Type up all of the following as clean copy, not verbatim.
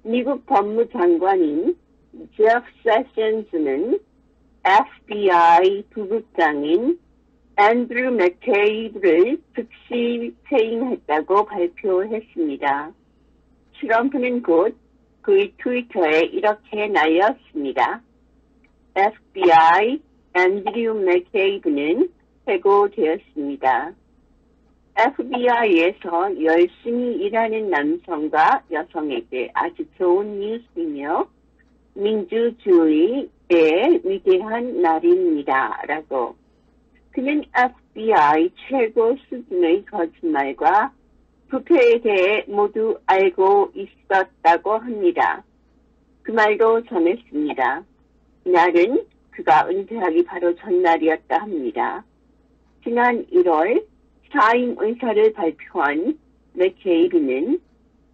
미국 법무장관인 제프 세션스는 FBI 부국장인 앤드류 맥케이브를 즉시 퇴임했다고 발표했습니다. 트럼프는 곧 그의 트위터에 이렇게 날렸습니다. FBI 앤드류 맥케이브는 해고되었습니다. FBI에서 열심히 일하는 남성과 여성에게 아주 좋은 뉴스이며 민주주의의 위대한 날입니다. 라고 그는 FBI 최고 수준의 거짓말과 부패에 대해 모두 알고 있었다고 합니다. 그 말도 전했습니다. 이날은 그가 은퇴하기 바로 전날이었다 합니다. 지난 1월 사임 의사를 발표한 맥케이브는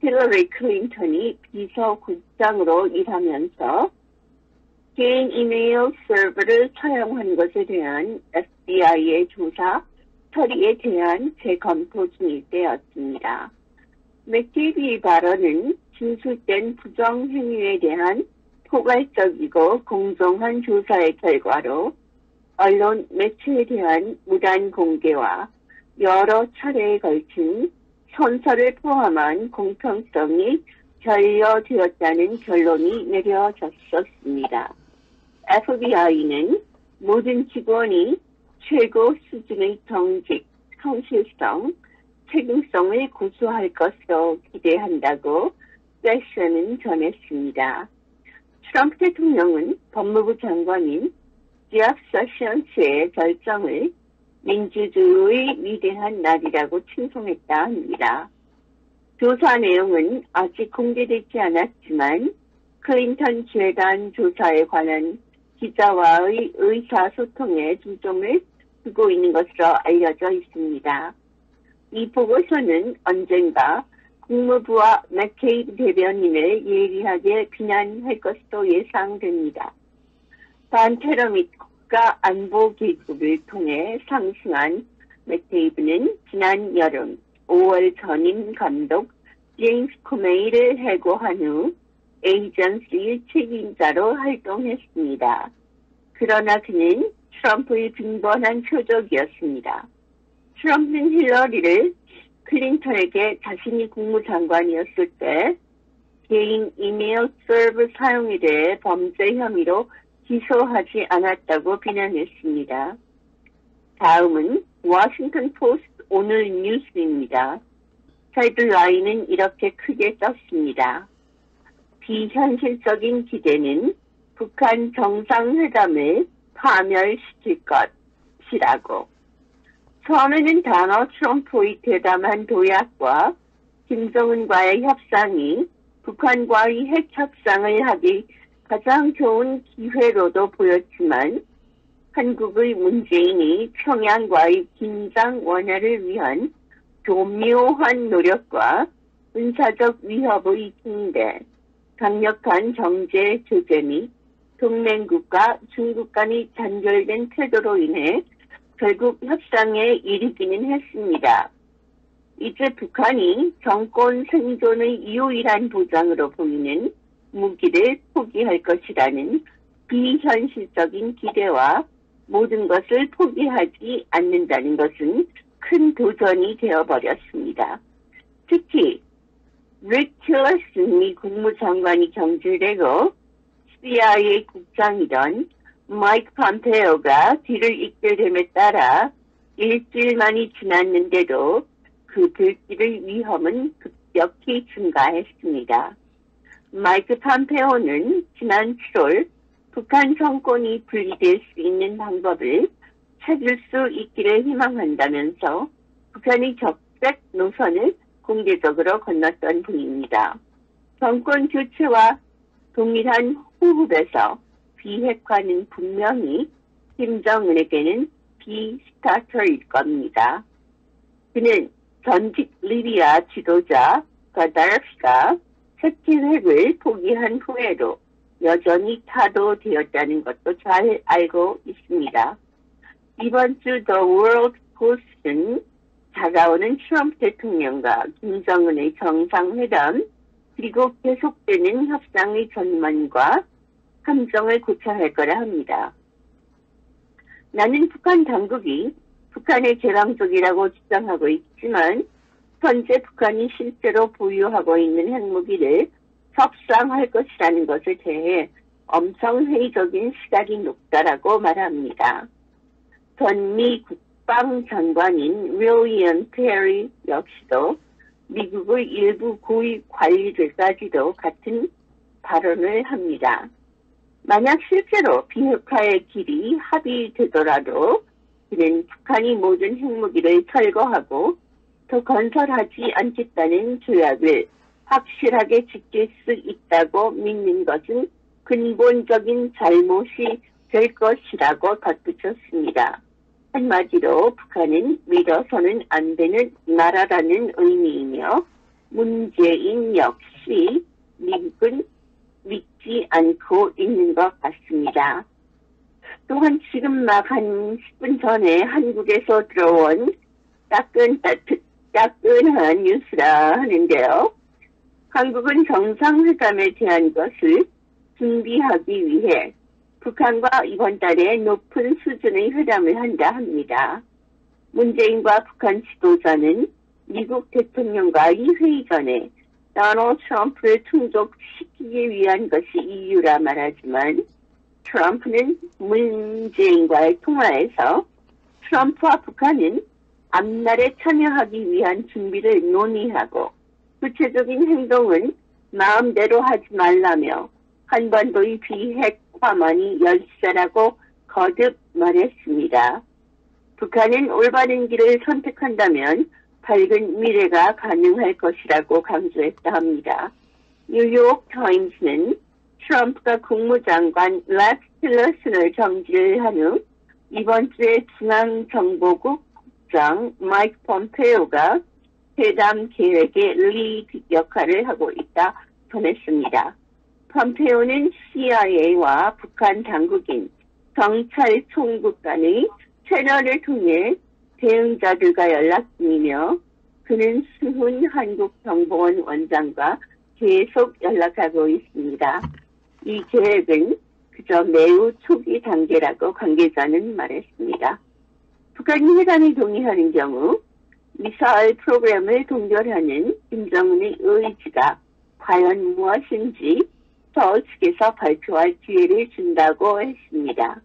힐러리 클린턴이 비서국장으로 일하면서 개인 이메일 서버를 사용한 것에 대한 FBI의 조사 처리에 대한 재검토 중일 때였습니다. 맥케이브의 발언은 진술된 부정행위에 대한 포괄적이고 공정한 조사의 결과로 언론 매체에 대한 무단 공개와 여러 차례에 걸친 선서를 포함한 공평성이 결여되었다는 결론이 내려졌었습니다. FBI는 모든 직원이 최고 수준의 정직, 성실성, 책임성을 고수할 것으로 기대한다고 세션은 전했습니다. 트럼프 대통령은 법무부 장관인 제프 세션스의 결정을 민주주의의 위대한 날이라고 칭송했다 합니다. 조사 내용은 아직 공개되지 않았지만 클린턴 재단 조사에 관한 기자와의 의사소통에 중점을 두고 있는 것으로 알려져 있습니다. 이 보고서는 언젠가 국무부와 맥케이브 대변인을 예리하게 비난할 것으로 예상됩니다. 반테러 및 국가안보기구를 통해 상승한 맥케이브는 지난 여름 5월 전임 감독 제임스 코메이를 해고한 후 에이전시의 책임자로 활동했습니다. 그러나 그는 트럼프의 빈번한 표적이었습니다. 트럼프는 힐러리를 클린턴에게 자신이 국무장관이었을 때 개인 이메일 서버 사용에 대해 범죄 혐의로 기소하지 않았다고 비난했습니다. 다음은 워싱턴 포스트 오늘 뉴스입니다. 헤드라인은 이렇게 크게 썼습니다. 비현실적인 기대는 북한 정상회담을 파멸시킬 것이라고. 처음에는 단어 트럼프의 대담한 도약과 김정은과의 협상이 북한과의 핵 협상을 하기 가장 좋은 기회로도 보였지만 한국의 문재인이 평양과의 긴장 완화를 위한 교묘한 노력과 군사적 위협의 징대, 강력한 정제 제재 및 동맹국과 중국 간의 단절된 태도로 인해 결국 협상에 이르기는 했습니다. 이제 북한이 정권 생존의 유일한 보장으로 보이는 무기를 포기할 것이라는 비현실적인 기대와 모든 것을 포기하지 않는다는 것은 큰 도전이 되어버렸습니다. 특히 릭 틸러슨 미 국무장관이 경질되고 CIA 국장이던 마이크 폼페오가 뒤를 잇게 됨에 따라 일주일만이 지났는데도 그 불길의 위험은 급격히 증가했습니다. 마이크 폼페오는 지난 7월 북한 정권이 분리될 수 있는 방법을 찾을 수 있기를 희망한다면서 북한의 적색 노선을 공개적으로 건넜던 분입니다. 정권 교체와 동일한 호흡에서 비핵화는 분명히 김정은에게는 비스타터일 겁니다. 그는 전직 리비아 지도자 가다피가 핵을 포기한 후에도 여전히 타도되었다는 것도 잘 알고 있습니다. 이번 주 The World Post는 다가오는 트럼프 대통령과 김정은의 정상회담 그리고 계속되는 협상의 전망과 함정을 고쳐야 할 거라 합니다. 나는 북한 당국이 북한의 개방적이라고 주장하고 있지만 현재 북한이 실제로 보유하고 있는 핵무기를 협상할 것이라는 것에 대해 엄청 회의적인 시각이 높다라고 말합니다. 전 미 국방장관인 윌리엄 페리 역시도 미국의 일부 고위 관리들까지도 같은 발언을 합니다. 만약 실제로 비핵화의 길이 합의되더라도 그는 북한이 모든 핵무기를 철거하고 더 건설하지 않겠다는 조약을 확실하게 지킬 수 있다고 믿는 것은 근본적인 잘못이 될 것이라고 덧붙였습니다. 한마디로 북한은 믿어서는 안 되는 나라라는 의미이며 문재인 역시 미국은 믿지 않고 있는 것 같습니다. 또한 지금 막 한 10분 전에 한국에서 들어온 따끈한 뉴스라 하는데요. 한국은 정상회담에 대한 것을 준비하기 위해 북한과 이번 달에 높은 수준의 회담을 한다 합니다. 문재인과 북한 지도자는 미국 대통령과 이 회의 전에 도널드 트럼프를 충족시키기 위한 것이 이유라 말하지만 트럼프는 문재인과의 통화에서 트럼프와 북한은 앞날에 참여하기 위한 준비를 논의하고 구체적인 행동은 마음대로 하지 말라며 한반도의 비핵화만이 열쇠라고 거듭 말했습니다. 북한은 올바른 길을 선택한다면 밝은 미래가 가능할 것이라고 강조했다 합니다. 뉴욕 타임스는 트럼프가 국무장관 렉스 틸러슨을 정지를 한 후 이번 주에 중앙정보국 국장 마이크 폼페이오가 회담 계획의 리드 역할을 하고 있다 전했습니다. 폼페이오는 CIA와 북한 당국인 경찰 총국 간의 채널을 통해 대응자들과 연락 중이며 그는 수훈 한국정보원 원장과 계속 연락하고 있습니다. 이 계획은 그저 매우 초기 단계라고 관계자는 말했습니다. 북한이 회담에 동의하는 경우 미사일 프로그램을 동결하는 김정은의 의지가 과연 무엇인지 서울 측에서 발표할 기회를 준다고 했습니다.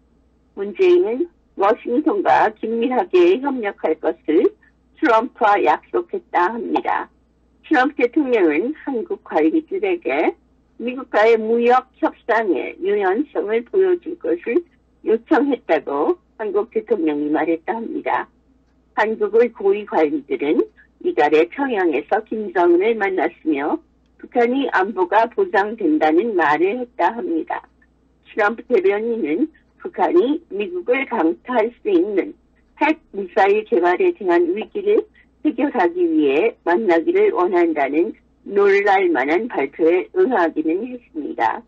문재인은 워싱턴과 긴밀하게 협력할 것을 트럼프와 약속했다 합니다. 트럼프 대통령은 한국 관리들에게 미국과의 무역 협상의 유연성을 보여줄 것을 요청했다고 한국 대통령이 말했다 합니다. 한국의 고위 관리들은 이달에 평양에서 김정은을 만났으며 북한이 안보가 보장된다는 말을 했다 합니다. 트럼프 대변인은 북한이 미국을 강타할 수 있는 핵 미사일 개발에 대한 위기를 해결하기 위해 만나기를 원한다는 놀랄만한 발표에 응하기는 했습니다.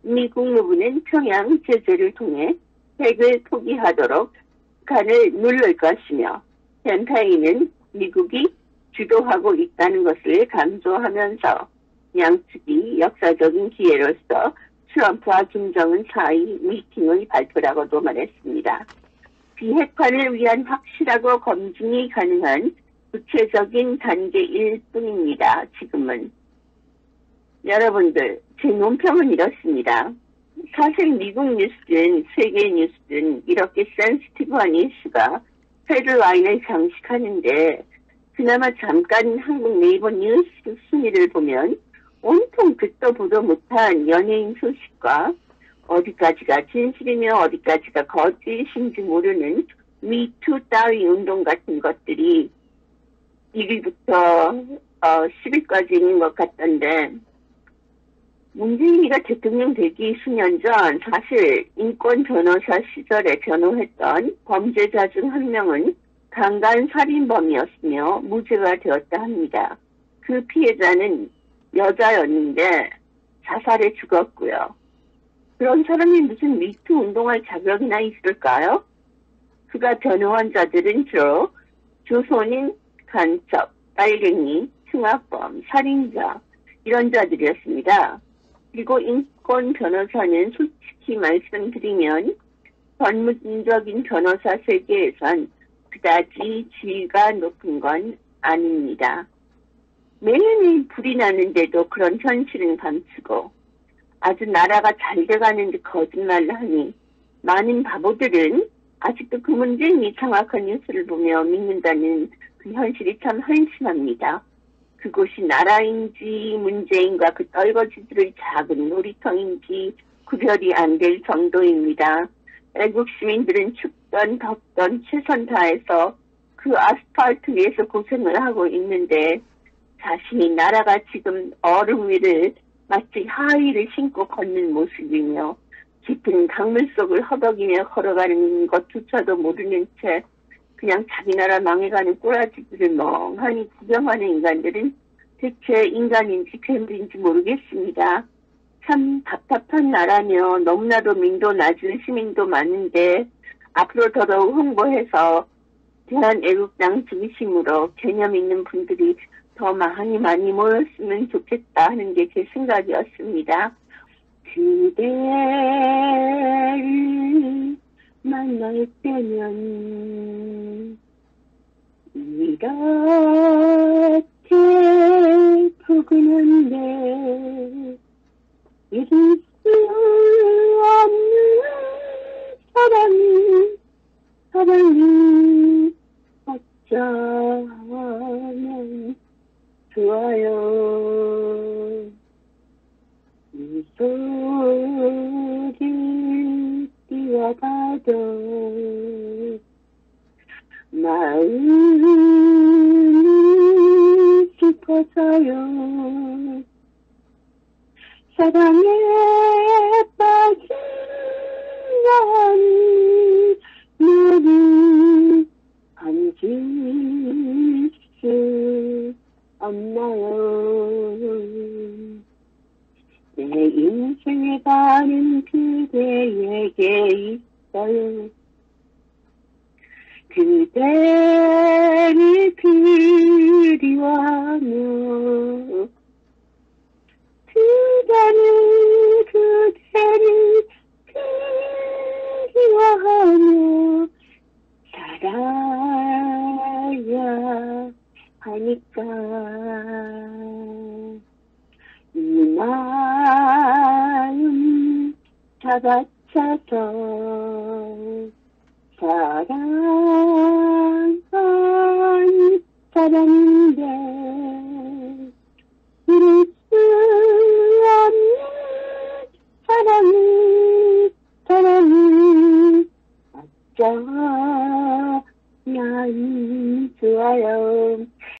미 국무부는 평양 제재를 통해 핵을 포기하도록 북한을 누를 것이며 캠페인은 미국이 주도하고 있다는 것을 강조하면서 양측이 역사적인 기회로서 트럼프와 김정은 사이 미팅의 발표라고도 말했습니다. 비핵화를 위한 확실하고 검증이 가능한 구체적인 단계일 뿐입니다. 지금은. 여러분들, 제 논평은 이렇습니다. 사실 미국 뉴스든 세계 뉴스든 이렇게 센시티브한 이슈가 헤드라인을 장식하는데 그나마 잠깐 한국 네이버 뉴스 순위를 보면 온통 듣도 보도 못한 연예인 소식과 어디까지가 진실이며 어디까지가 거짓인지 모르는 미투 따위 운동 같은 것들이 1위부터 10위까지 있는 것 같던데 문재인이가 대통령 되기 수년 전 사실 인권 변호사 시절에 변호했던 범죄자 중 한 명은 강간 살인범이었으며 무죄가 되었다 합니다. 그 피해자는 여자였는데 자살해 죽었고요. 그런 사람이 무슨 미투 운동할 자격이나 있을까요? 그가 변호한 자들은 주로 조선인, 간첩, 빨갱이, 흉악범, 살인자 이런 자들이었습니다. 그리고 인권 변호사는 솔직히 말씀드리면 전문적인 변호사 세계에선 그다지 지위가 높은 건 아닙니다. 매일매일 불이 나는데도 그런 현실은 감추고 아주 나라가 잘 돼가는데 거짓말을 하니 많은 바보들은 아직도 그 문제의 정확한 뉴스를 보며 믿는다는 그 현실이 참 한심합니다. 그곳이 나라인지 문재인과 그 떨거지들의 작은 놀이터인지 구별이 안 될 정도입니다. 애국 시민들은 춥던 덥던 최선 다해서 그 아스팔트 위에서 고생을 하고 있는데 자신이 나라가 지금 얼음 위를 마치 하의를 신고 걷는 모습이며 깊은 강물 속을 허덕이며 걸어가는 것조차도 모르는 채 그냥 자기 나라 망해가는 꼬라지들을 멍하니 구경하는 인간들은 대체 인간인지 괴물인지 모르겠습니다. 참 답답한 나라며 너무나도 민도 낮은 시민도 많은데 앞으로 더더욱 홍보해서 대한애국당 중심으로 개념 있는 분들이 더 많이 모였으면 좋겠다 하는 게 제 생각이었습니다. 그대를 만날 때면 이렇게 포근한데 잊을 수 없는 사랑이 어쩌면 좋아요. 이 소리 띄워봐도 마음이 슬퍼져요. 사랑에 빠진 눈이 감질 수 없나요? 내 인생의 반은 그대에게 있어요. 그대를 그리워하며 그대를 그리워하며 살아야 하니까 이 마음 잡아쳐서 사랑한 사람인데 이룰 수 없는 사랑이 어쩌면 좋아요.